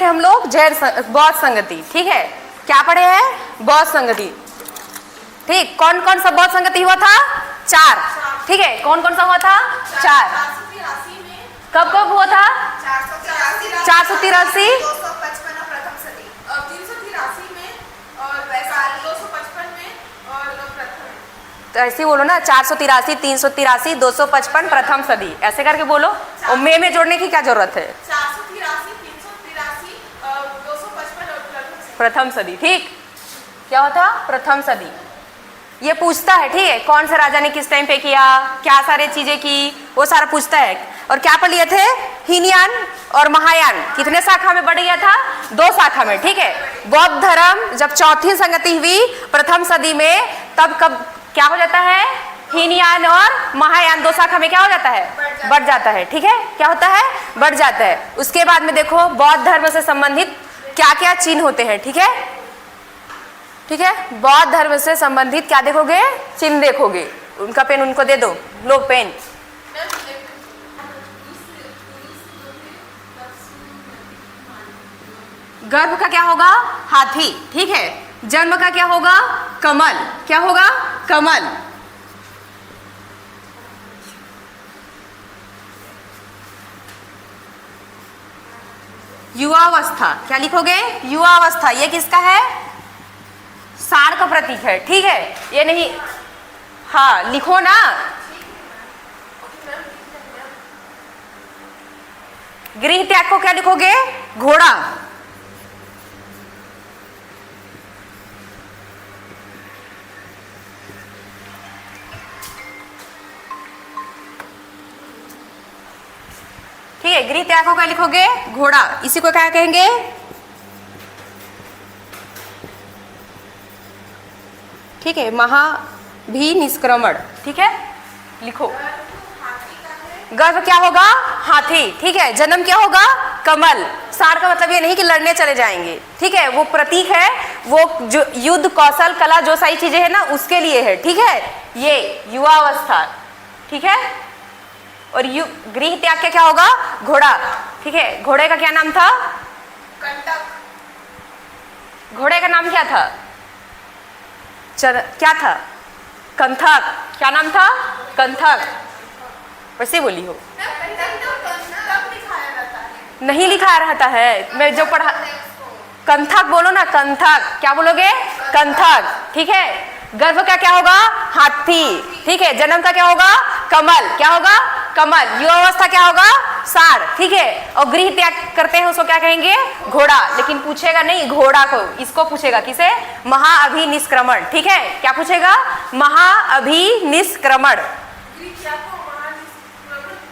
थे हम लोग? बौद्ध संगति, ठीक है। क्या पढ़े हैं? बौद्ध संगति, ठीक। कौन कौन सा बौद्ध संगति हुआ था? 4, ठीक है। कौन कौन सा हुआ था? 4। कब कब हुआ था? 483, 255 तो ऐसे बोलो ना, 483, 383, 255 प्रथम सदी, ऐसे करके बोलो। और में जोड़ने की क्या जरूरत है? 483, 383, 255 और प्रथम सदी, ठीक। क्या होता? प्रथम सदी। ये पूछता है, ठीक है, कौन सा राजा ने किस टाइम पे किया, क्या सारे चीजें की, वो सारा पूछता है। और क्या पढ़ लिए थे? हीनयान और महायान कितने शाखा में बढ़ गया था? 2 शाखा में, ठीक है। बौद्ध धर्म जब चौथी संगति हुई प्रथम सदी में, तब कब क्या हो जाता है? हीनयान और महायान 2 शाखा में क्या हो जाता है? बढ़ जाता है, ठीक है। क्या होता है? बढ़ जाता है। उसके बाद में देखो बौद्ध धर्म से संबंधित क्या क्या चिन्ह होते हैं, ठीक है, ठीक है। बौद्ध धर्म से संबंधित क्या देखोगे? चिन्ह देखोगे। उनका पेन उनको दे दो, लो पेन। गर्भ का क्या होगा? हाथी, ठीक है। जन्म का क्या होगा? कमल। क्या होगा? कमल। युवावस्था, क्या लिखोगे? युवावस्था। ये किसका है? साढ़ का प्रतीक है, ठीक है। ये नहीं, हाँ लिखो ना। गृह त्याग को क्या लिखोगे? घोड़ा। ठीक है, गृह त्याग को क्या लिखोगे? घोड़ा। इसी को क्या कहेंगे? ठीक है, महाभिनिष्क्रमण, ठीक है, लिखो। गर्भ क्या होगा? हाथी, ठीक है। जन्म क्या होगा? कमल। सार का मतलब ये नहीं कि लड़ने चले जाएंगे, ठीक है, वो प्रतीक है, वो जो युद्ध कौशल कला जो सारी चीजें है ना उसके लिए है, ठीक है। ये युवावस्था, ठीक है। और गृह त्याग के क्या होगा? घोड़ा, ठीक है। घोड़े का क्या नाम था? कंटक। घोड़े का नाम क्या था? क्या था? कंथक। क्या नाम था? कंथक। वैसे बोली हो, नहीं लिखा रहता है। मैं जो पढ़ा, कंथक बोलो ना, कंथक। क्या बोलोगे? कंथक, ठीक है। गर्भ का क्या होगा? हाथी, ठीक है। जन्म का क्या होगा? कमल। क्या होगा? कमल। युवावस्था क्या होगा? साढ़, ठीक है। और गृह त्याग करते हैं उसको क्या कहेंगे? घोड़ा। लेकिन पूछेगा नहीं घोड़ा को, इसको पूछेगा किसे? महाअभिनिष्क्रमण, ठीक है। क्या पूछेगा? महाअभिनिष्क्रमण,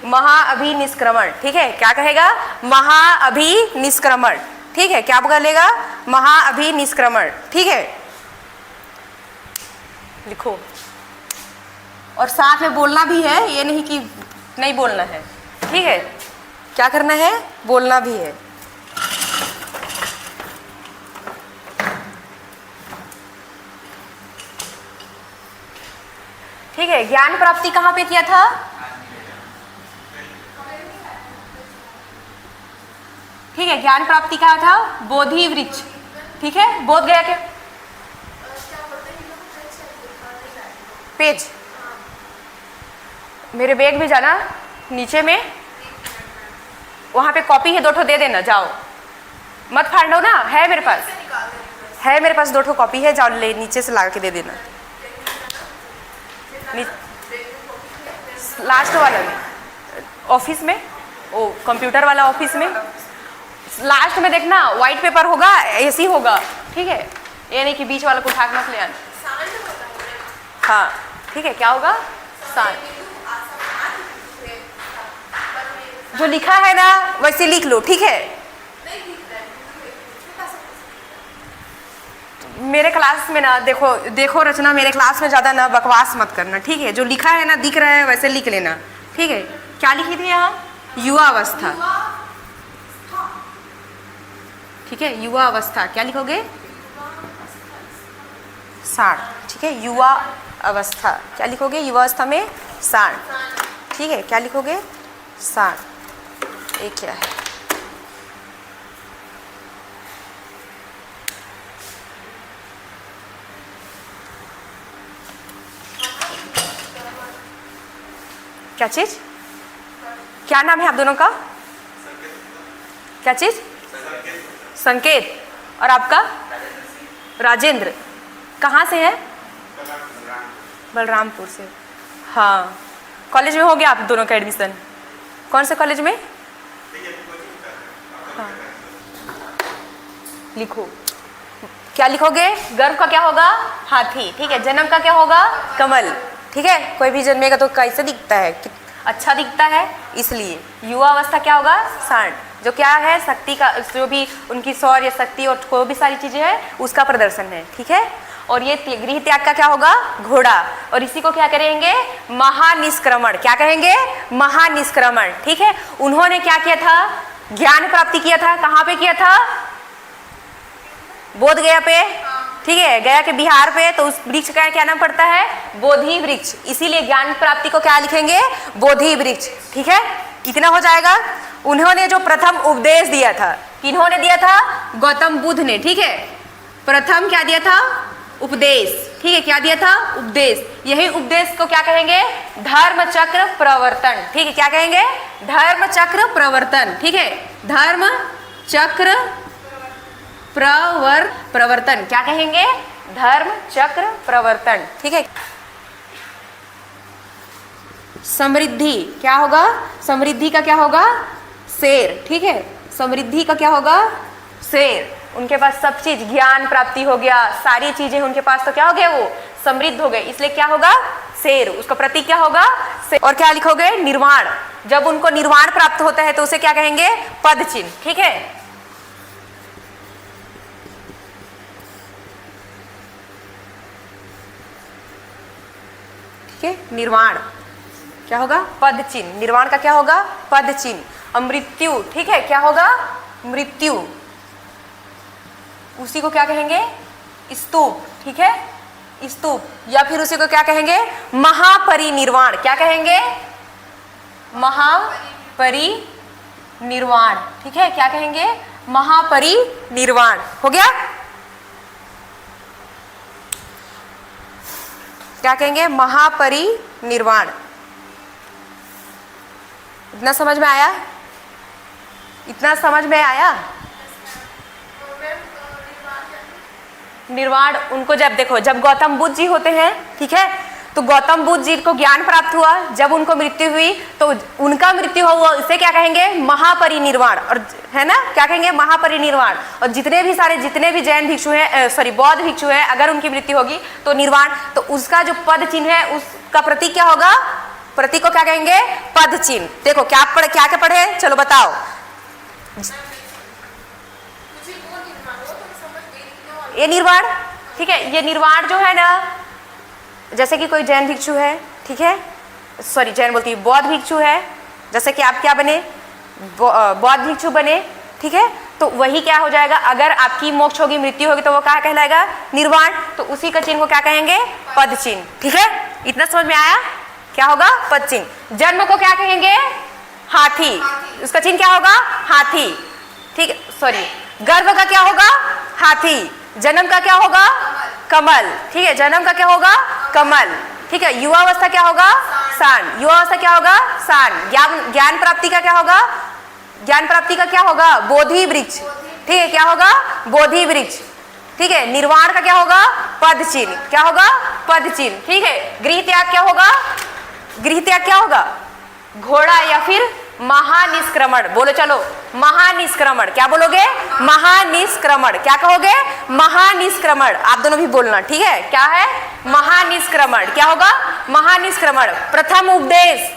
महाअभिनिष्क्रमण, ठीक है। क्या कहेगा? महाअभिनिष्क्रमण, ठीक है। क्या बोलेगा? महाअभिनिष्क्रमण, ठीक है। लिखो। और साथ में बोलना भी है, ये नहीं कि नहीं बोलना है, ठीक है। क्या करना है? बोलना भी है। ठीक है। ज्ञान प्राप्ति कहाँ पे किया था? ठीक है, ज्ञान प्राप्ति कहाँ था? बोधि वृक्ष, ठीक है। बोध गया क्या? पेज मेरे बैग में जाना, नीचे में वहाँ पे कॉपी है, 2 ठो दे देना, जाओ मत फाड़ लो ना, है मेरे पास, है मेरे पास 2 ठो कॉपी है, जाओ ले नीचे से ला के दे देना। लास्ट वाला में ऑफिस में, ओ कंप्यूटर वाला ऑफिस में लास्ट में देखना, वाइट पेपर होगा, ऐसी होगा, ठीक है। ये नहीं कि बीच वाला को उठा के मत ले आना। हाँ ठीक है, क्या होगा? सान। जो लिखा है ना वैसे लिख लो, ठीक है। मेरे क्लास में ना देखो देखो रचना, मेरे क्लास में ज़्यादा ना बकवास मत करना, ठीक है। जो लिखा है ना, दिख रहा है वैसे लिख लेना, ठीक है। क्या लिखी थी यहाँ? युवा अवस्था, ठीक है। युवा अवस्था क्या लिखोगे? साढ़, ठीक है। युवा अवस्था क्या लिखोगे? युवा अवस्था में साढ़, ठीक है। क्या लिखोगे? साढ़। एक क्या है? क्या चीज? क्या नाम है आप दोनों का? क्या चीज? संकेत। और आपका? राजेंद्र। कहाँ से है? बलरामपुर से। हाँ, कॉलेज में हो गया आप दोनों का एडमिशन? कौन से कॉलेज में? हाँ, लिखो। क्या लिखोगे? गर्भ का क्या होगा? हाथी। ठीक है। जन्म का क्या होगा? कमल। ठीक है। कोई भी जन्मेगा तो कैसे दिखता है? अच्छा दिखता है, इसलिए। युवा अवस्था क्या होगा? सांड। जो क्या है? शक्ति का, जो भी उनकी शौर्य शक्ति और कोई भी सारी चीजें हैं उसका प्रदर्शन है। ठीक है। और ये गृह त्याग का क्या होगा? घोड़ा। और इसी को क्या करेंगे? महानिष्क्रमण। क्या कहेंगे? महानिष्क्रमण। ठीक है। उन्होंने क्या किया था? ज्ञान प्राप्ति किया था। कहाँ पे किया था? बोध गया पे। ठीक है। गया के बिहार पे। तो उस वृक्ष का क्या नाम पड़ता है? बोधि वृक्ष। इसीलिए ज्ञान प्राप्ति को क्या लिखेंगे? बोधि वृक्ष। ठीक है। कितना हो जाएगा? उन्होंने जो प्रथम उपदेश दिया था, किन्होंने दिया था? गौतम बुद्ध ने। ठीक है। प्रथम क्या दिया था? उपदेश। ठीक है। क्या दिया था? उपदेश। यही उपदेश को क्या कहेंगे? धर्म चक्र प्रवर्तन। ठीक है। क्या कहेंगे? धर्म चक्र प्रवर्तन। ठीक है। धर्म चक्र प्रवर्तन। क्या कहेंगे? धर्म चक्र प्रवर्तन। ठीक है। समृद्धि क्या होगा? समृद्धि का क्या होगा? शेर। ठीक है। समृद्धि का क्या होगा? शेर। उनके पास सब चीज, ज्ञान प्राप्ति हो गया, सारी चीजें उनके पास, तो क्या हो गया? वो समृद्ध हो गए, इसलिए क्या होगा? शेर। उसका प्रतीक क्या होगा? शेर। और क्या लिखोगे? निर्वाण। जब उनको निर्वाण प्राप्त होता है तो उसे क्या कहेंगे? पद चिन्ह। ठीक है। ठीक है। निर्वाण क्या होगा? पद चिन्ह। निर्वाण का क्या होगा? पद चिन्ह। मृत्यु। ठीक है। क्या होगा? मृत्यु। उसी को क्या कहेंगे? स्तूप। ठीक है। स्तूप। या फिर उसी को क्या कहेंगे? महापरिनिर्वाण। क्या कहेंगे? महापरिनिर्वाण। ठीक है। क्या कहेंगे? महापरिनिर्वाण। हो गया? क्या कहेंगे? महापरिनिर्वाण। इतना समझ में आया? इतना समझ में आया? निर्वाण उनको जब देखो, जब गौतम बुद्ध जी होते हैं, ठीक है, तो गौतम बुद्ध जी को ज्ञान प्राप्त हुआ, जब उनको मृत्यु हुई तो उनका मृत्यु हुआ, इसे क्या कहेंगे? महापरिनिर्वाण। और है ना, क्या कहेंगे? महापरिनिर्वाण। और जितने भी जैन भिक्षु हैं, बौद्ध भिक्षु हैं, अगर उनकी मृत्यु होगी तो निर्वाण, तो उसका जो पद चिन्ह है उसका प्रतीक क्या होगा? प्रतीक को क्या कहेंगे? पद चिन्ह। देखो क्या पढ़े? चलो बताओ। ये निर्वाण। ठीक है। ये निर्वाण जो है ना, जैसे कि कोई जैन भिक्षु है, ठीक है, सॉरी जैन बोलती है, बौद्ध भिक्षु है, जैसे कि आप क्या बने? बौद्ध भिक्षु बने। ठीक है। तो वही क्या हो जाएगा? अगर आपकी मोक्ष होगी, मृत्यु होगी, तो वो क्या कहलाएगा? निर्वाण। तो उसी का चिन्ह को क्या कहेंगे? पद चिन्ह। ठीक है। इतना समझ में आया? क्या होगा? पद चिन्ह। जन्म को क्या कहेंगे? हाथी। उसका चिन्ह क्या होगा? हाथी। ठीक है। सॉरी, गर्भ का क्या होगा? हाथी। जन्म का क्या होगा? कमल। ठीक है। जन्म का क्या होगा? कमल। ठीक है। युवा अवस्था क्या होगा? सांड। युवा अवस्था क्या होगा? सांड। ज्ञान प्राप्ति का क्या होगा? ज्ञान प्राप्ति का क्या होगा? बोधि वृक्ष। ठीक है। क्या होगा? बोधि वृक्ष। ठीक है। निर्वाण का क्या होगा? पद चिन्ह। क्या होगा? पद चिन्ह। ठीक है। गृह त्याग क्या होगा? गृह त्याग क्या होगा? घोड़ा या फिर महानिष्क्रमण। बोलो चलो, महानिष्क्रमण। क्या बोलोगे? महानिष्क्रमण। क्या कहोगे? महानिष्क्रमण। आप दोनों भी बोलना। ठीक है। क्या है? महानिष्क्रमण। क्या होगा? महानिष्क्रमण। प्रथम उपदेश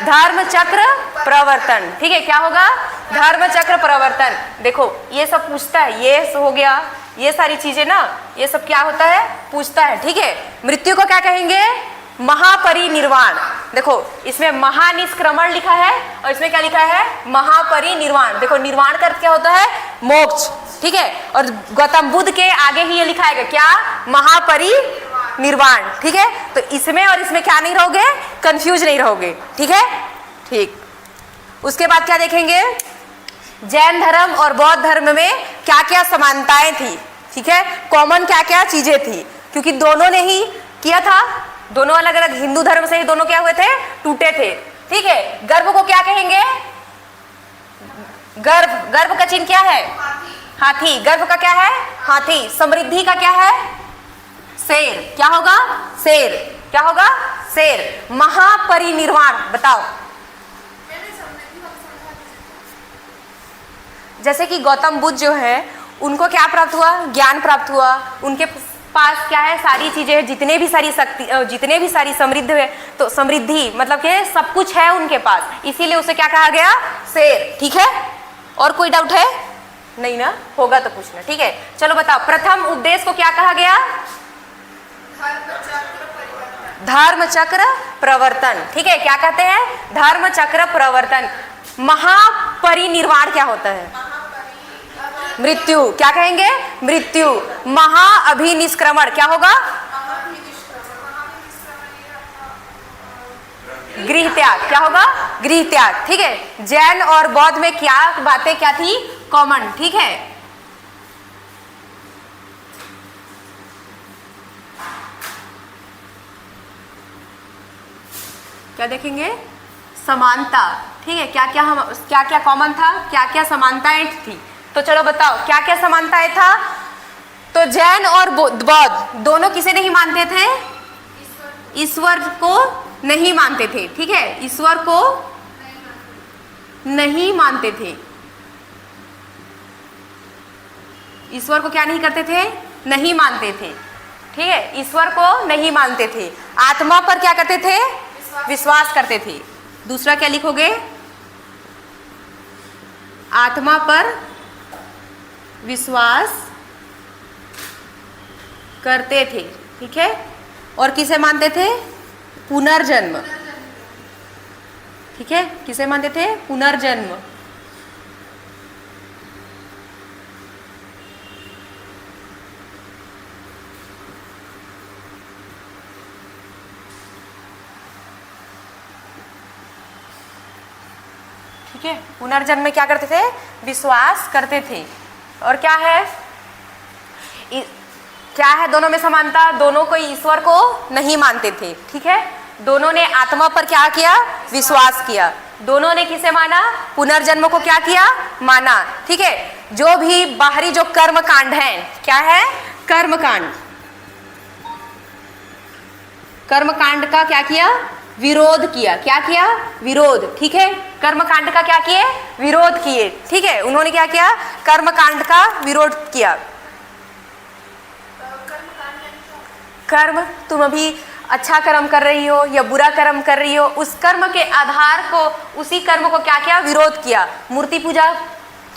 धर्म चक्र प्रवर्तन। ठीक है। क्या होगा? धर्म चक्र प्रवर्तन। देखो ये सब पूछता है, ये हो गया, ये सारी चीजें ना, ये सब क्या होता है? पूछता है। ठीक है। मृत्यु को क्या कहेंगे? महापरिनिर्वाण। देखो इसमें महानिष्क्रमण लिखा है और इसमें क्या लिखा है? महापरिनिर्वाण। देखो निर्वाण का अर्थ क्या होता है? मोक्ष। ठीक है। और गौतम बुद्ध के आगे ही ये लिखा है क्या? महापरिनिर्वाण। ठीक है। तो इसमें और इसमें क्या नहीं रहोगे? कंफ्यूज नहीं रहोगे। ठीक है। ठीक। उसके बाद क्या देखेंगे? जैन धर्म और बौद्ध धर्म में क्या क्या समानताएं थी। ठीक है। कॉमन क्या क्या चीजें थी, क्योंकि दोनों ने ही किया था, दोनों अलग अलग, हिंदू धर्म से ही दोनों क्या हुए थे? टूटे थे। ठीक है। गर्भ को क्या कहेंगे? गर्भ, गर्भ का चिन्ह क्या है? हाथी। गर्भ का क्या है? हाथी। समृद्धि का क्या है? शेर। क्या होगा? शेर। क्या होगा? शेर। महापरिनिर्वाण बताओ। मैंने समृद्धि वाला समझा दीजिए। जैसे कि गौतम बुद्ध जो है उनको क्या प्राप्त हुआ? ज्ञान प्राप्त हुआ। उनके पास क्या है? सारी चीजें, जितने भी सारी शक्ति, जितने भी सारी समृद्ध है, तो समृद्धि मतलब कि सब कुछ है उनके पास, इसीलिए उसे क्या कहा गया? शेर। ठीक है। और कोई डाउट है? नहीं ना? होगा तो पूछना। ठीक है, चलो बताओ। प्रथम उपदेश को क्या कहा गया? धर्म चक्र प्रवर्तन। ठीक है, क्या कहते हैं? धर्म चक्र प्रवर्तन। महापरिनिर्वाण क्या होता है? मृत्यु। क्या कहेंगे? मृत्यु। महाअभिनिष्क्रमण क्या होगा? गृह त्याग। क्या होगा? गृह त्याग। ठीक है। जैन और बौद्ध में क्या बातें क्या थी? कॉमन। ठीक है। क्या देखेंगे? समानता। ठीक है, क्या क्या कॉमन था, क्या क्या समानताएं थी? तो चलो बताओ क्या क्या समानताएं था? तो जैन और बौद्ध दोनों किसे नहीं मानते थे? ईश्वर को नहीं मानते थे। ठीक है, ईश्वर को नहीं मानते थे। ईश्वर को क्या नहीं करते थे? नहीं मानते थे। ठीक है, ईश्वर को नहीं मानते थे। आत्मा पर क्या करते थे? विश्वास करते थे। दूसरा क्या लिखोगे? आत्मा पर विश्वास करते थे। ठीक है। और किसे मानते थे? पुनर्जन्म। ठीक है, किसे मानते थे? पुनर्जन्म। ठीक है, पुनर्जन्म में क्या करते थे? विश्वास करते थे। और क्या है? क्या है दोनों में समानता? दोनों को ईश्वर को नहीं मानते थे। ठीक है, दोनों ने आत्मा पर क्या किया? विश्वास किया। दोनों ने किसे माना? पुनर्जन्म को क्या किया? माना। ठीक है, जो भी बाहरी जो कर्म कांड है, क्या है? कर्म कांड। कर्म कांड का क्या किया? विरोध किया। क्या किया? विरोध। ठीक है, कर्म कांड का क्या किए? विरोध किए। ठीक है, उन्होंने क्या किया? कर्म कांड का विरोध किया। कर्म, तुम अभी अच्छा कर्म कर रही हो या बुरा कर्म कर रही हो, उस कर्म के आधार को, उसी कर्म को क्या किया? विरोध किया। मूर्ति पूजा।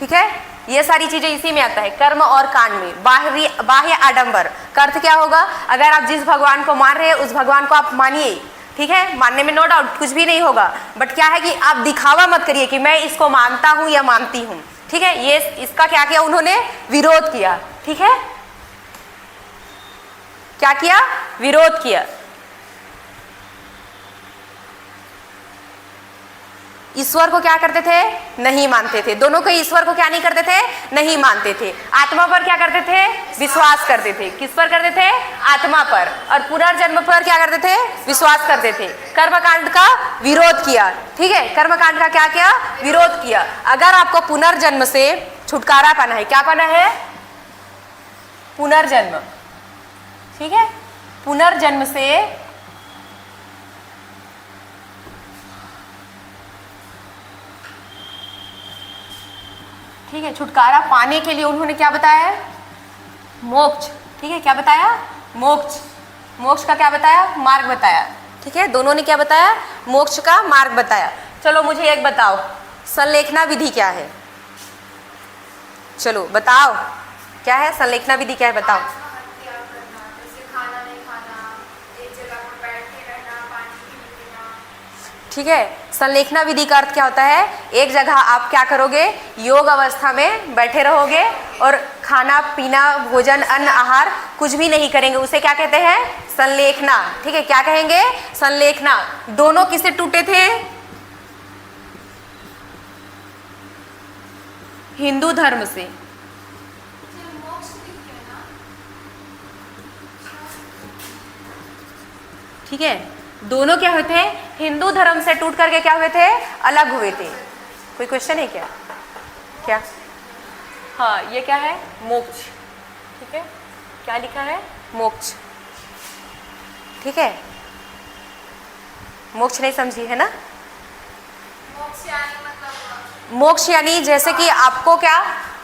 ठीक है, ये सारी चीजें इसी में आता है, कर्म और कांड में। बाह्य आडंबर का अर्थ क्या होगा? अगर आप जिस भगवान को मान रहे हैं उस भगवान को आप मानिए। ठीक है, मानने में नो डाउट कुछ भी नहीं होगा, बट क्या है कि आप दिखावा मत करिए कि मैं इसको मानता हूं या मानती हूं। ठीक है, ये इसका क्या किया? उन्होंने विरोध किया। ठीक है, क्या किया? विरोध किया। ईश्वर को क्या करते थे? नहीं मानते थे। दोनों को ईश्वर को क्या नहीं करते थे? नहीं मानते थे। आत्मा पर क्या करते थे? विश्वास करते थे। किस पर करते थे? आत्मा पर। और पुनर्जन्म पर क्या करते थे? विश्वास करते थे। कर्मकांड का विरोध किया। ठीक है, कर्मकांड का क्या किया? विरोध किया। अगर आपको पुनर्जन्म से छुटकारा पाना है, क्या पाना है? पुनर्जन्म। ठीक है, पुनर्जन्म से ठीक है छुटकारा पाने के लिए उन्होंने क्या बताया? मोक्ष। ठीक है, क्या बताया? मोक्ष। मोक्ष का क्या बताया? मार्ग बताया। ठीक है, दोनों ने क्या बताया? मोक्ष का मार्ग बताया। चलो मुझे एक बताओ, संलेखना विधि क्या है? चलो बताओ, क्या है संलेखना विधि? क्या है बताओ? ठीक है, संलेखना विधि का अर्थ क्या होता है? एक जगह आप क्या करोगे? योग अवस्था में बैठे रहोगे और खाना पीना, भोजन, अन्न, आहार कुछ भी नहीं करेंगे, उसे क्या कहते हैं? संलेखना। ठीक है, क्या कहेंगे? संलेखना। दोनों किससे टूटे थे? हिंदू धर्म से। ठीक है, दोनों क्या होते हैं? हिंदू धर्म से टूट करके क्या हुए थे, अलग हुए थे। कोई क्वेश्चन है क्या? क्या? हाँ, ये क्या है, मोक्ष। ठीक है, क्या लिखा है, मोक्ष। ठीक है, मोक्ष नहीं समझी है ना? मोक्ष यानी मतलब मोक्ष यानी जैसे कि आपको क्या,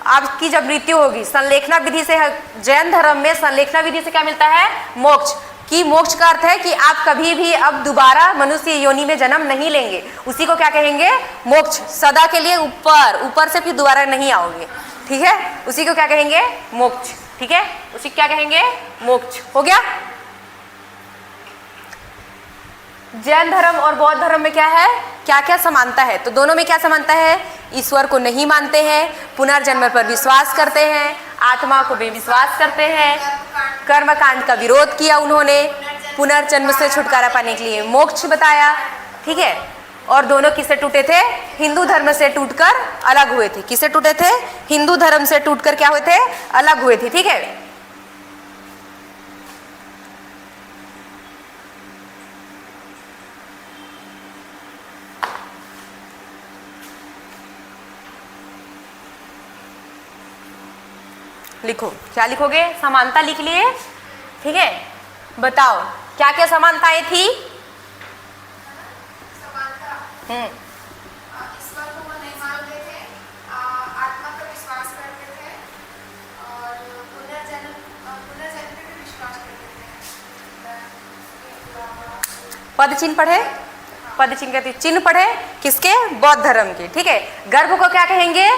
आपकी जब मृत्यु होगी, संलेखना विधि से, जैन धर्म में संलेखना विधि से क्या मिलता है, मोक्ष। कि मोक्ष का अर्थ है कि आप कभी भी अब दोबारा मनुष्य योनि में जन्म नहीं लेंगे, उसी को क्या कहेंगे, मोक्ष। सदा के लिए ऊपर, ऊपर से फिर दोबारा नहीं आओगे। ठीक है, उसी को क्या कहेंगे, मोक्ष। ठीक है, उसी को क्या कहेंगे, मोक्ष। हो गया। जैन धर्म और बौद्ध धर्म में क्या है, क्या क्या समानता है? तो दोनों में क्या समानता है, ईश्वर को नहीं मानते हैं, पुनर्जन्म पर विश्वास करते हैं, आत्मा को बेविश्वास करते हैं, कर्मकांड का विरोध किया उन्होंने, पुनर्जन्म से छुटकारा पाने के लिए मोक्ष बताया। ठीक है, और दोनों किससे टूटे थे, हिंदू धर्म से टूटकर अलग हुए थे। किससे टूटे थे, हिंदू धर्म से टूटकर क्या हुए थे, अलग हुए थे। ठीक है, लिखो, क्या लिखोगे, समानता लिख लिए। ठीक है, बताओ क्या क्या समानताएं थी। समानता, ईश्वर को वो नहीं मानते थे, आत्मा पर विश्वास करते थे और पुनर्जन्म पे भी विश्वास करते थे। पद चिन्ह पढ़े, पद चिन्ह कहते चिन्ह पढ़े किसके, बौद्ध धर्म के। ठीक है, गर्भ को क्या कहेंगे,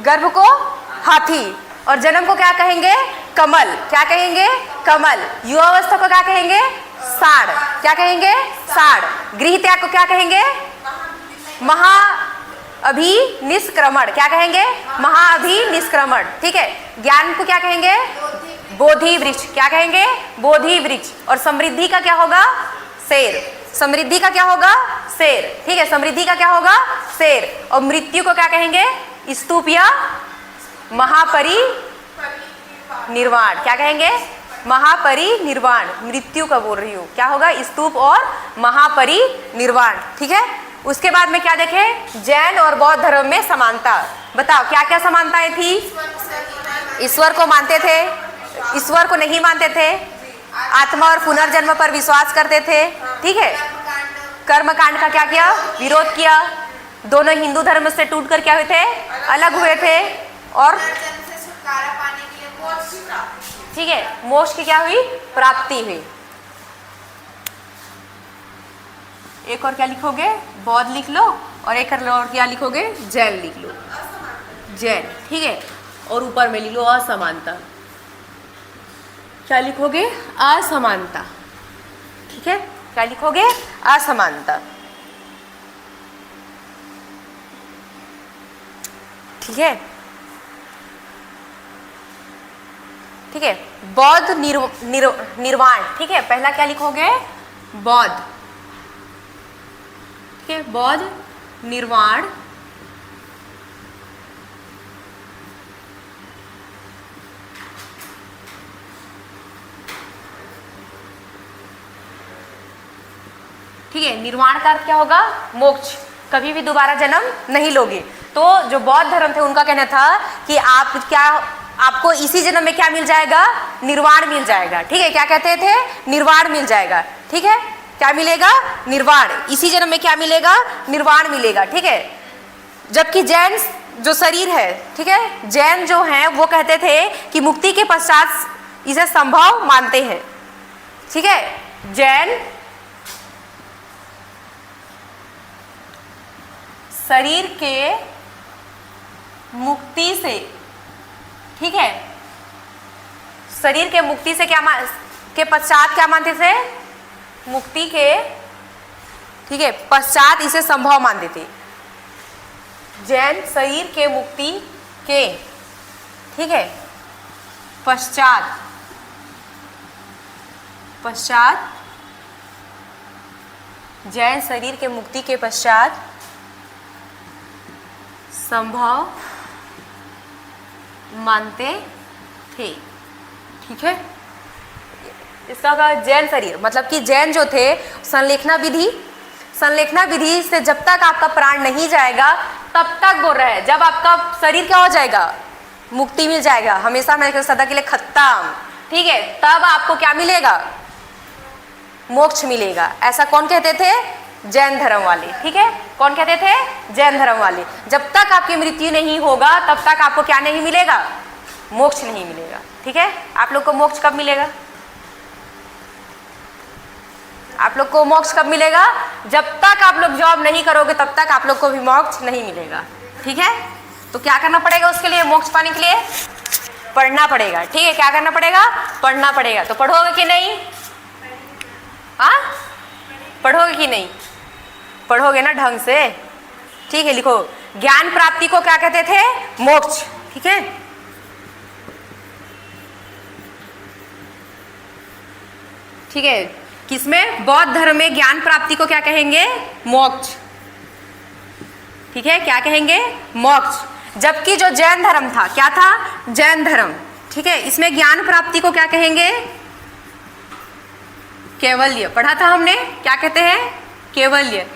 गर्भ को हाथी, और जन्म को क्या कहेंगे, कमल। क्या कहेंगे, कमल। युवावस्था को क्या कहेंगे, साढ़। क्या कहेंगे, साढ़। गृह त्याग को क्या कहेंगे, महाअभिनिष्क्रमण। क्या कहेंगे, महाअभिनिष्क्रमण। ठीक है, ज्ञान को क्या कहेंगे, बोधि वृक्ष। क्या कहेंगे, बोधि वृक्ष। और समृद्धि का क्या होगा, शेर। समृद्धि का क्या होगा, शेर। ठीक है, समृद्धि का क्या होगा, शेर। और मृत्यु को क्या कहेंगे, स्तूप या महापरिनिर्वाण। क्या कहेंगे, महापरिनिर्वाण। मृत्यु का बोल रही हूँ, क्या होगा, स्तूप और महापरिनिर्वाण। ठीक है, उसके बाद में क्या देखें, जैन और बौद्ध धर्म में समानता। बताओ क्या क्या समानताएं थी। ईश्वर को मानते थे, ईश्वर को नहीं मानते थे, आत्मा और पुनर्जन्म पर विश्वास करते थे। ठीक है, कर्मकांड का क्या किया, विरोध किया। दोनों हिंदू धर्म से टूटकर क्या हुए थे, अलग हुए थे। और छुटकारा पाने के लिए मोक्ष की प्राप्ति। ठीक है, मोक्ष की क्या हुई, प्राप्ति हुई। एक और क्या लिखोगे, बौद्ध लिख लो, और एक और क्या लिखोगे, जैन लिख लो, जैन। ठीक है, और ऊपर में लिख लो असमानता। क्या लिखोगे, असमानता। ठीक है, क्या लिखोगे, असमानता। ठीक है, ठीक है, बौद्ध निर्वाण। ठीक है, पहला क्या लिखोगे, बौद्ध। ठीक है, बौद्ध निर्वाण। ठीक है, निर्वाण का अर्थ क्या होगा, मोक्ष। कभी भी दोबारा जन्म नहीं लोगे। तो जो बौद्ध धर्म थे उनका कहना था कि आप क्या, आपको इसी जन्म में क्या मिल जाएगा, निर्वाण मिल जाएगा। ठीक है, क्या कहते थे, निर्वाण मिल जाएगा। ठीक है, क्या मिलेगा, निर्वाण। इसी जन्म में क्या मिलेगा, निर्वाण मिलेगा। ठीक है, जबकि जैन जो शरीर है, ठीक है, जैन जो हैं वो कहते थे कि मुक्ति के पश्चात इसे संभव मानते हैं। ठीक है, जैन शरीर के मुक्ति से, ठीक है, शरीर के मुक्ति से क्या के पश्चात क्या मानते थे, मुक्ति के, ठीक है, पश्चात इसे संभव मानते थे। जैन शरीर के मुक्ति के, ठीक है, पश्चात जैन शरीर के मुक्ति के पश्चात संभव मानते थे। ठीक है, इसका होगा जैन शरीर, मतलब कि जैन जो थे संलेखना विधि से जब तक आपका प्राण नहीं जाएगा तब तक बोल रहे हैं, जब आपका शरीर क्या हो जाएगा, मुक्ति मिल जाएगा, हमेशा मैं सदा के लिए खत्म, ठीक है, तब आपको क्या मिलेगा, मोक्ष मिलेगा। ऐसा कौन कहते थे, जैन धर्म वाले, ठीक है, कौन कहते थे, जैन धर्म वाले। जब तक आपकी मृत्यु नहीं होगा तब तक आपको क्या नहीं मिलेगा, मोक्ष नहीं मिलेगा, ठीक है। आप लोग को मोक्ष कब मिलेगा, आप लोग को मोक्ष कब मिलेगा, जब तक आप लोग जॉब नहीं करोगे तब तक आप लोग को भी मोक्ष नहीं मिलेगा, ठीक है। तो क्या करना पड़ेगा उसके लिए, मोक्ष पाने के लिए पढ़ना पड़ेगा, ठीक है। क्या करना पड़ेगा, पढ़ना पड़ेगा। तो पढ़ोगे कि नहीं, हाँ पढ़ोगे कि नहीं, पढ़ोगे ना ढंग से, ठीक है। लिखो, ज्ञान प्राप्ति को क्या कहते थे, मोक्ष, ठीक है। ठीक है, किसमें, बौद्ध धर्म में ज्ञान प्राप्ति को क्या कहेंगे, मोक्ष, ठीक है, क्या कहेंगे, मोक्ष। जबकि जो जैन धर्म था, क्या था, जैन धर्म, ठीक है, इसमें ज्ञान प्राप्ति को क्या कहेंगे, कैवल्य। पढ़ा था हमने, क्या कहते हैं, कैवल्य,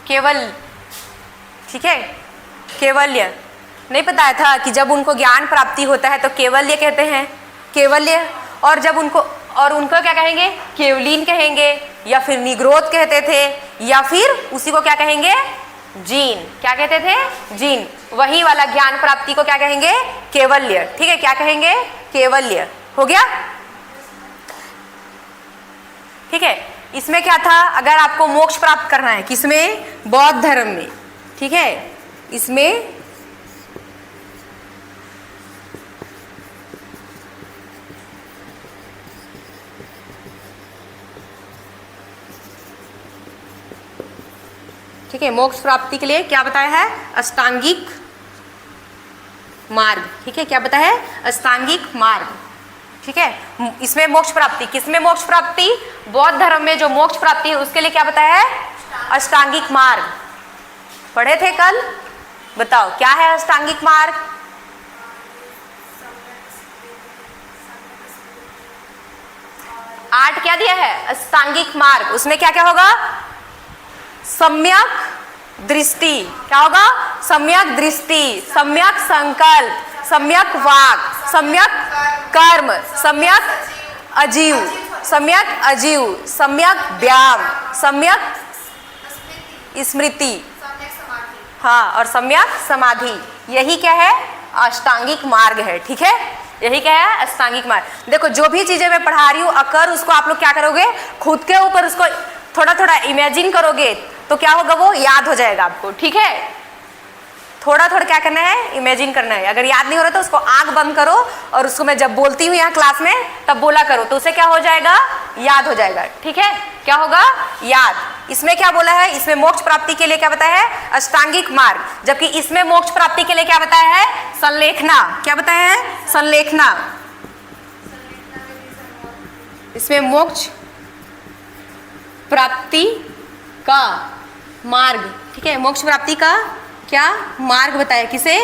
केवल, ठीक है, कैवल्य। नहीं पता था कि जब उनको ज्ञान प्राप्ति होता है तो कैवल्य कहते हैं, कैवल्य। और जब उनको क्या कहेंगे, केवलीन कहेंगे, या फिर निग्रोध कहते थे, या फिर उसी को क्या कहेंगे, जीन, क्या कहते थे, जीन। वही वाला ज्ञान प्राप्ति को क्या कहेंगे, कैवल्य, ठीक है, क्या कहेंगे, कैवल्य। हो गया, ठीक है। इसमें क्या था, अगर आपको मोक्ष प्राप्त करना है, किसमें, बौद्ध धर्म में, ठीक है, इसमें ठीक है, मोक्ष प्राप्ति के लिए क्या बताया है, अष्टांगिक मार्ग, ठीक है, क्या बताया है, अष्टांगिक मार्ग, ठीक है। इसमें मोक्ष प्राप्ति, किसमें मोक्ष प्राप्ति, बौद्ध धर्म में जो मोक्ष प्राप्ति है उसके लिए क्या बताया है, अष्टांगिक मार्ग। पढ़े थे कल, बताओ क्या है अष्टांगिक मार्ग, आठ क्या दिया है, अष्टांगिक मार्ग। उसमें क्या क्या होगा, सम्यक दृष्टि, क्या होगा, सम्यक दृष्टि, सम्यक संकल्प, सम्यक वाक, सम्यक कर्म, सम्यक अजीव, सम्यक व्यायाम, सम्यक स्मृति, हाँ, और सम्यक समाधि। यही क्या है, अष्टांगिक मार्ग है, ठीक है, यही क्या है, अष्टांगिक मार्ग। देखो, जो भी चीजें मैं पढ़ा रही हूँ, अगर उसको आप लोग क्या करोगे, खुद के ऊपर उसको थोड़ा थोड़ा इमेजिन करोगे तो क्या होगा, वो याद हो जाएगा आपको, ठीक है। थोड़ा थोड़ा क्या करना है, इमेजिन करना है। अगर याद नहीं हो रहा तो उसको आंख बंद करो और उसको मैं जब बोलती हूँ यहाँ क्लास में तब बोला करो, तो उसे क्या हो जाएगा, याद हो जाएगा, ठीक है। क्या होगा, याद। इसमें क्या बोला है, इसमें मोक्ष प्राप्ति के लिए क्या बताया है, अष्टांगिक मार्ग, जबकि इसमें मोक्ष प्राप्ति के लिए क्या बताया है, संलेखना। क्या बताया है, संलेखना। इसमें मोक्ष प्राप्ति का मार्ग, ठीक है, मोक्ष प्राप्ति का क्या मार्ग बताया, किसे,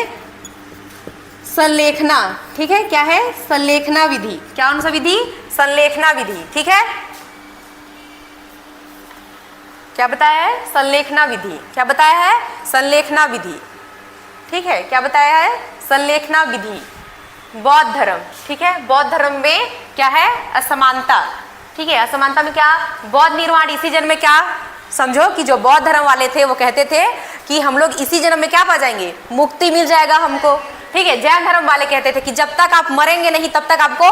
संलेखना, ठीक है। क्या है, संलेखना विधि, क्या कौन सा विधि, संलेखना विधि, ठीक है। क्या बताया है, संलेखना विधि, क्या बताया है, संलेखना विधि, ठीक है। क्या बताया है, संलेखना विधि, बौद्ध धर्म, ठीक है। बौद्ध धर्म में क्या है, असमानता, ठीक है। असमानता में क्या, बौद्ध निर्वाण, इसी जन्म में क्या, समझो कि जो बौद्ध धर्म वाले थे वो कहते थे कि हम लोग इसी जन्म में क्या पा जाएंगे, मुक्ति मिल जाएगा हमको, ठीक है। जैन धर्म वाले कहते थे कि जब तक आप मरेंगे नहीं तब तक आपको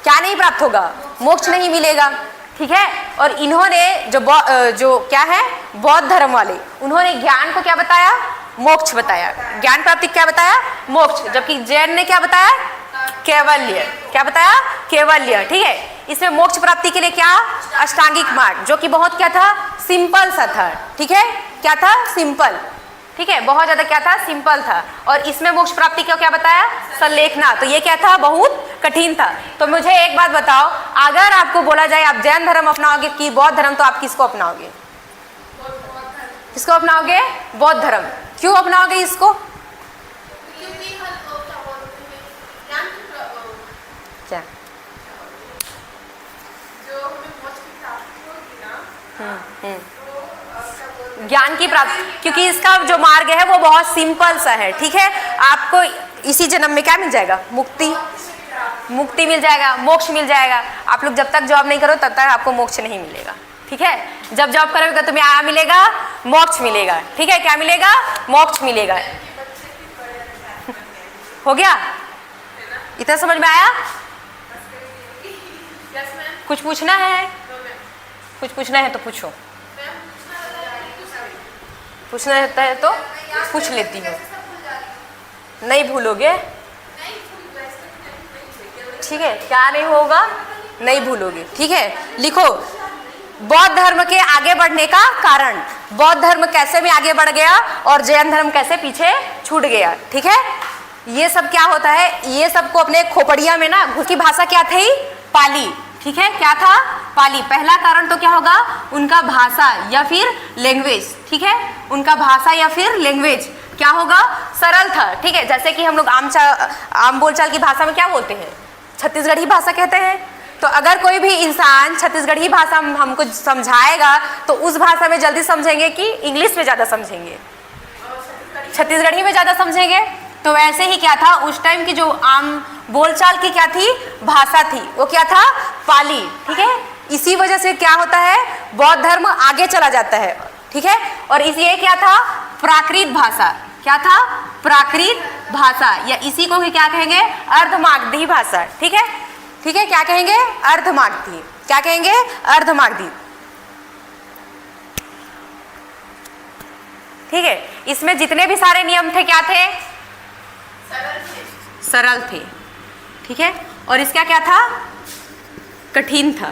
क्या नहीं प्राप्त होगा, मोक्ष नहीं मिलेगा, ठीक है। और इन्होंने जो क्या है, बौद्ध धर्म वाले, उन्होंने ज्ञान को क्या बताया, मोक्ष बताया, ज्ञान प्राप्ति क्या बताया, मोक्ष, जबकि जैन ने क्या बताया, कैवल्य। क्या बताया, कैवल्य, ठीक है। इसमें मोक्ष प्राप्ति के लिए क्या, अष्टांगिक मार्ग, जो कि बहुत क्या था, सिंपल सा था, ठीक है। क्या था, सिंपल, ठीक है, बहुत ज्यादा क्या था, सिंपल था। और इसमें मोक्ष प्राप्ति को क्या बताया, संलेखना, तो ये क्या था, बहुत कठिन था। तो मुझे एक बात बताओ, अगर आपको बोला जाए आप जैन धर्म अपनाओगे कि बौद्ध धर्म, तो आप किसको अपनाओगे, किसको अपनाओगे, बौद्ध धर्म। क्यों अपनाओगे इसको, क्या, ज्ञान की प्राप्ति, क्योंकि इसका जो मार्ग है वो बहुत सिंपल सा है, ठीक है। आपको इसी जन्म में क्या मिल जाएगा? मुक्ति, मुक्ति मिल जाएगा, मोक्ष मिल जाएगा। आप लोग जब तक जॉब नहीं करो तब तक आपको मोक्ष नहीं मिलेगा, ठीक है। जब जॉब करोगे तो तुम्हें क्या मिलेगा? मोक्ष मिलेगा, ठीक है। क्या मिलेगा? मोक्ष मिलेगा। हो गया? इतना समझ में आया? कुछ पूछना है? कुछ पूछना है तो पूछो, पूछना है तो पूछ लेती हूँ। नहीं भूलोगे, ठीक है। क्या नहीं होगा? नहीं भूलोगे, ठीक है। लिखो, बौद्ध धर्म के आगे बढ़ने का कारण, बौद्ध धर्म कैसे में आगे बढ़ गया और जैन धर्म कैसे पीछे छूट गया, ठीक है। ये सब क्या होता है, ये सबको अपने खोपड़िया में ना, उसकी भाषा क्या थी? पाली, ठीक है। क्या था? पाली। पहला कारण तो क्या होगा? उनका भाषा या फिर लैंग्वेज, ठीक है। उनका भाषा या फिर लैंग्वेज क्या होगा? सरल था, ठीक है। जैसे कि हम लोग आम बोलचाल की भाषा में क्या बोलते हैं? छत्तीसगढ़ी भाषा कहते हैं। तो अगर कोई भी इंसान छत्तीसगढ़ी भाषा हमको समझाएगा तो उस भाषा में जल्दी समझेंगे कि इंग्लिश में ज़्यादा समझेंगे? छत्तीसगढ़ी में ज़्यादा समझेंगे। तो वैसे ही क्या था, उस टाइम की जो आम बोलचाल की क्या थी? भाषा थी, वो क्या था? पाली, ठीक है। इसी वजह से क्या होता है? बौद्ध धर्म आगे चला जाता है, ठीक है। और ये क्या था? प्राकृत भाषा। क्या था? प्राकृत भाषा, या इसी को क्या कहेंगे? अर्धमागधी भाषा, ठीक है, ठीक है। क्या कहेंगे? अर्धमागधी। क्या कहेंगे? अर्धमागधी, ठीक है। इसमें जितने भी सारे नियम थे क्या थे? सरल थे, ठीक है। और इसका क्या था? कठिन था,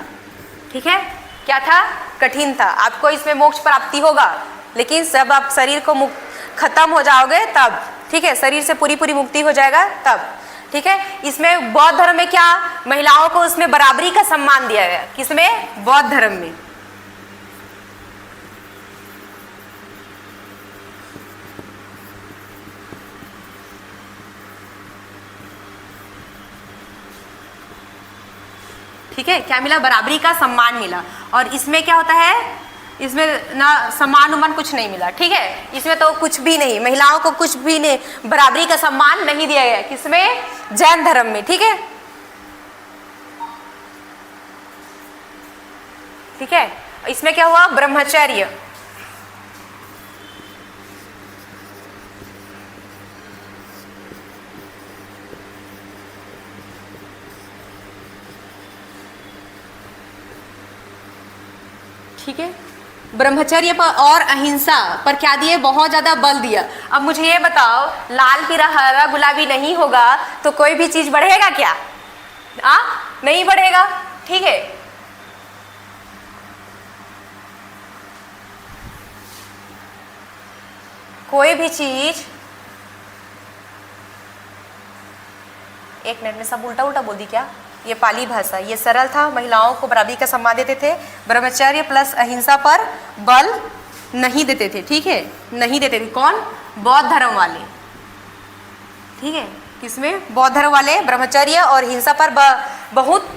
ठीक है। क्या था? कठिन था। आपको इसमें मोक्ष प्राप्ति होगा, लेकिन जब आप शरीर को खत्म हो जाओगे तब, ठीक है। शरीर से पूरी पूरी मुक्ति हो जाएगा तब, ठीक है। इसमें बौद्ध धर्म में क्या? महिलाओं को उसमें बराबरी का सम्मान दिया गया। किसमें? बौद्ध धर्म में, ठीक है। क्या मिला? बराबरी का सम्मान मिला। और इसमें क्या होता है? इसमें ना सम्मान उमान कुछ नहीं मिला, ठीक है। इसमें तो कुछ भी नहीं, महिलाओं को कुछ भी नहीं, बराबरी का सम्मान नहीं दिया गया। किसमें? जैन धर्म में, ठीक है, ठीक है। इसमें क्या हुआ? ब्रह्मचर्य, ठीक है। ब्रह्मचर्य पर और अहिंसा पर क्या दिए? बहुत ज़्यादा बल दिया। अब मुझे ये बताओ, लाल पीला हरा गुलाबी नहीं होगा तो कोई भी चीज़ बढ़ेगा क्या? नहीं बढ़ेगा, ठीक है। कोई भी चीज, एक मिनट में सब उल्टा उल्टा बोल दी क्या? ये पाली भाषा, ये सरल था, महिलाओं को बराबरी का सम्मान देते थे, ब्रह्मचर्य प्लस अहिंसा पर बल नहीं देते थे, ठीक है, नहीं देते थे। कौन? बौद्ध धर्म वाले, ठीक है। किसमें? बौद्ध धर्म वाले ब्रह्मचर्य और हिंसा पर बहुत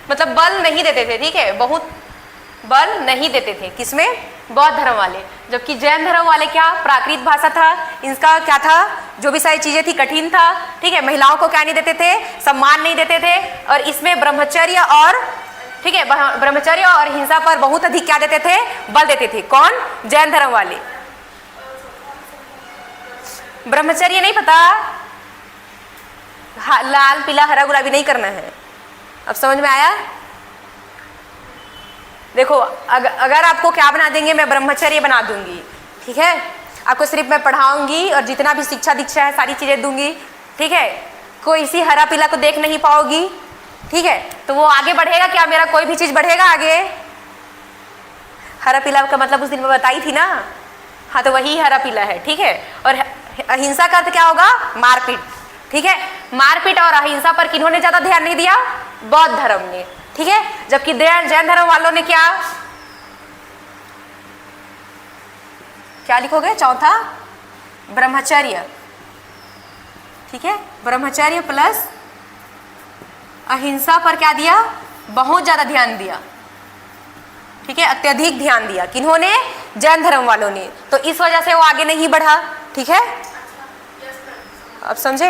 मतलब बल नहीं देते थे, ठीक है, बहुत बल नहीं देते थे। किसमें? बौद्ध धर्म वाले। जबकि जैन धर्म वाले क्या? प्राकृत भाषा था, इनका क्या था? जो भी सारी चीजें थी कठिन था, ठीक है। महिलाओं को क्या नहीं देते थे? सम्मान नहीं देते थे। और इसमें ब्रह्मचर्य और, ठीक है, ब्रह्मचर्य और हिंसा पर बहुत अधिक क्या देते थे? बल देते थे। कौन? जैन धर्म वाले। ब्रह्मचर्य नहीं पता? लाल पीला हरा गुलाबी नहीं करना है। अब समझ में आया? देखो, अगर आपको क्या बना देंगे, मैं ब्रह्मचर्य बना दूंगी, ठीक है। आपको सिर्फ मैं पढ़ाऊंगी और जितना भी शिक्षा दीक्षा है सारी चीज़ें दूंगी, ठीक है। कोई इसी हरा पीला को देख नहीं पाओगी, ठीक है। तो वो आगे बढ़ेगा क्या? मेरा कोई भी चीज़ बढ़ेगा आगे? हरा पीला का मतलब उस दिन मैं बताई थी ना, हाँ, तो वही हरा पीला है, ठीक है। और अहिंसा का अर्थ क्या होगा? मारपीट, ठीक है। मारपीट और अहिंसा पर किन्होंने ज़्यादा ध्यान नहीं दिया? बौद्ध धर्म ने, ठीक है। जबकि जैन धर्म वालों ने क्या लिखोगे? चौथा ब्रह्मचर्य, ठीक है। ब्रह्मचर्य प्लस अहिंसा पर क्या दिया? बहुत ज्यादा ध्यान दिया, ठीक है, अत्यधिक ध्यान दिया। किन्होंने? जैन धर्म वालों ने। तो इस वजह से वो आगे नहीं बढ़ा। ठीक है, अब समझे?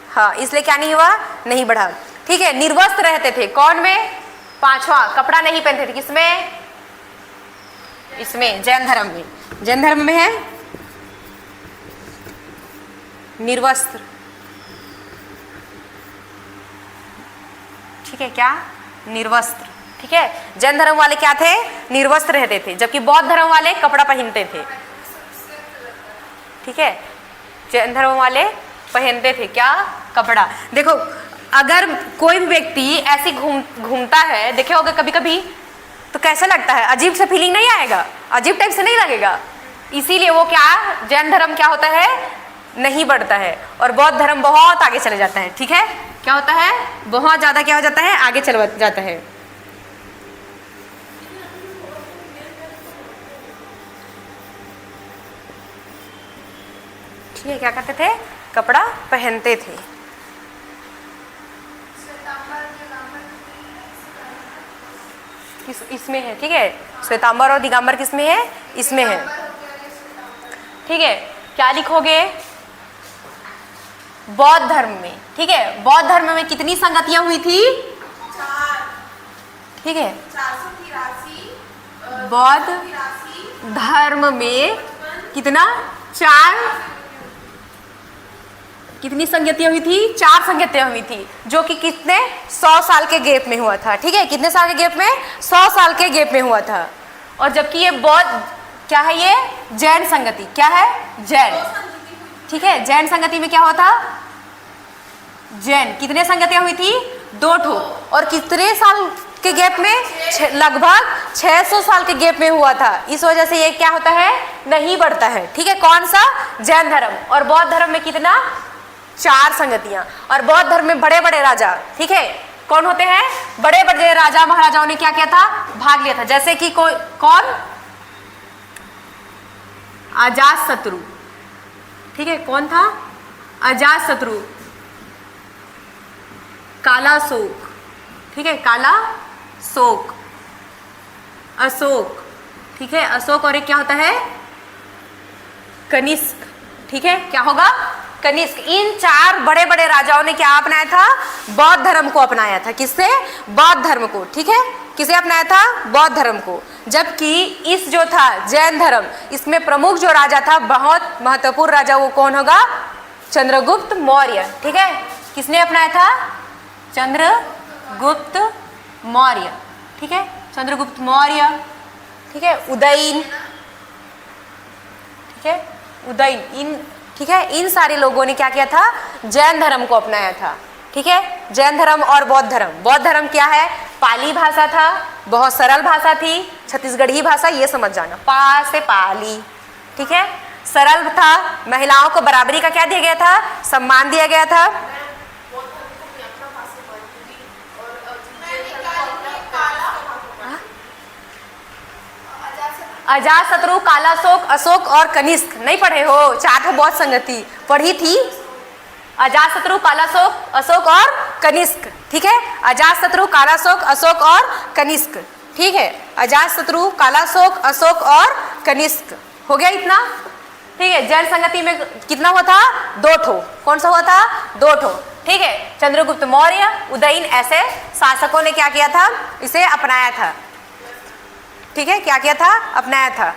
हाँ, इसलिए क्या नहीं हुआ? नहीं बढ़ा। ठीक है, निर्वस्त्र रहते थे। कौन में? पांचवा, कपड़ा नहीं पहनते थे। किसमें? इसमें, जैन धर्म में। जैन धर्म में है निर्वस्त्र। ठीक है, क्या? निर्वस्त्र। ठीक है, जैन धर्म वाले क्या थे? निर्वस्त्र रहते थे, जबकि बौद्ध धर्म वाले कपड़ा पहनते थे। ठीक है, जैन धर्म वाले पहनते थे क्या? कपड़ा। देखो, अगर कोई भी व्यक्ति ऐसे घूमता है, देखे होगा कभी कभी, तो कैसा लगता है? अजीब सा फीलिंग नहीं आएगा? अजीब टाइप से नहीं लगेगा? इसीलिए वो क्या, जैन धर्म क्या होता है? नहीं बढ़ता है, और बौद्ध धर्म बहुत आगे चले जाता है। ठीक है, क्या होता है? बहुत ज्यादा क्या हो जाता है? आगे चल जाता है। ठीक है, क्या करते थे? कपड़ा पहनते थे। इसमें है। ठीक है, श्वेतांबर और दिगंबर किसमें है? इसमें है। ठीक है, क्या लिखोगे? बौद्ध धर्म में। ठीक है, बौद्ध धर्म में कितनी संगतियां हुई थी? 4। ठीक है, 483 बौद्ध धर्म में कितना? 4। कितनी संगतियां हुई थी? 4 संगतियां हुई थी, जो कि कितने? 100 साल के गैप में हुआ था। ठीक है, कितने साल के गैप में? 100 साल के गैप में हुआ था। और जबकि ये बौद्ध क्या है? ये जैन संगति। क्या है? जैन। ठीक है, जैन संगति में क्या हुआ था? जैन कितने संगतियां हुई थी? 2 ठो। और कितने साल के गैप में? लगभग 600 साल के गैप में हुआ था। इस वजह से ये क्या होता है? नहीं बढ़ता है। ठीक है, कौन सा? जैन धर्म। और बौद्ध धर्म में कितना? 4 संगतियां। और बौद्ध धर्म में बड़े बड़े राजा, ठीक है, कौन होते हैं? बड़े बड़े राजा महाराजाओं ने क्या किया था? भाग लिया था। जैसे कि कौन? अजातशत्रु। ठीक है, कौन था? अजातशत्रु। कालाशोक। ठीक है, कालाशोक। अशोक। ठीक है, अशोक। और एक क्या होता है? कनिष्क। ठीक है, क्या होगा? कनिष्क। इन 4 बड़े बड़े राजाओं ने क्या अपनाया था? बौद्ध धर्म को अपनाया था। किससे? बौद्ध धर्म को। ठीक है, किसे अपनाया था? बौद्ध धर्म को। जबकि इस जो था जैन धर्म, इसमें प्रमुख जो राजा था, बहुत महत्वपूर्ण राजा, वो कौन होगा? चंद्रगुप्त मौर्य। ठीक है, किसने अपनाया था? चंद्रगुप्त मौर्य। ठीक है, चंद्रगुप्त मौर्य। ठीक है, उदयन। ठीक है, उदयन। ठीक है, इन सारे लोगों ने क्या किया था? जैन धर्म को अपनाया था। ठीक है, जैन धर्म और बौद्ध धर्म। बौद्ध धर्म क्या है? पाली भाषा था, बहुत सरल भाषा थी, छत्तीसगढ़ी भाषा, ये समझ जाना, पा से पाली। ठीक है, सरल था, महिलाओं को बराबरी का क्या दिया गया था? सम्मान दिया गया था। अजातशत्रु, कालाशोक, अशोक और कनिष्क नहीं पढ़े हो? 4 बहुत संगति पढ़ी थी। अजातशत्रु, कालाशोक, अशोक और कनिष्क। ठीक है, अजातशत्रु, कालाशोक, अशोक और कनिष्क। ठीक है, अजातशत्रु, कालाशोक, अशोक और कनिष्क। हो गया इतना? ठीक है, जैन संगति में कितना हुआ था? 2 ठो। कौन सा हुआ था? 2 ठो। ठीक है, चंद्रगुप्त मौर्य, उदयन, ऐसे शासकों ने क्या किया था? इसे अपनाया था। ठीक है, क्या किया था? अपनाया था।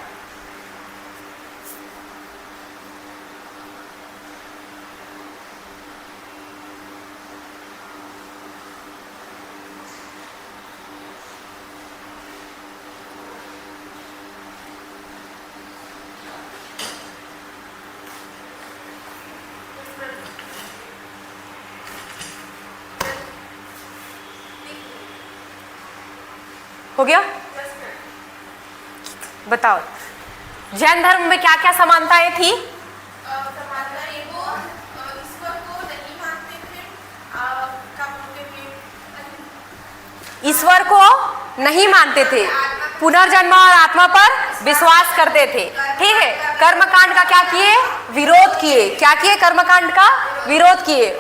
हो गया? बताओ, जैन धर्म में क्या क्या समानताएं थी? ईश्वर को नहीं मानते थे, पुनर्जन्म और आत्मा पर विश्वास करते थे। ठीक है, कर्मकांड का क्या किए? विरोध किए। क्या किए? कर्मकांड का विरोध किए।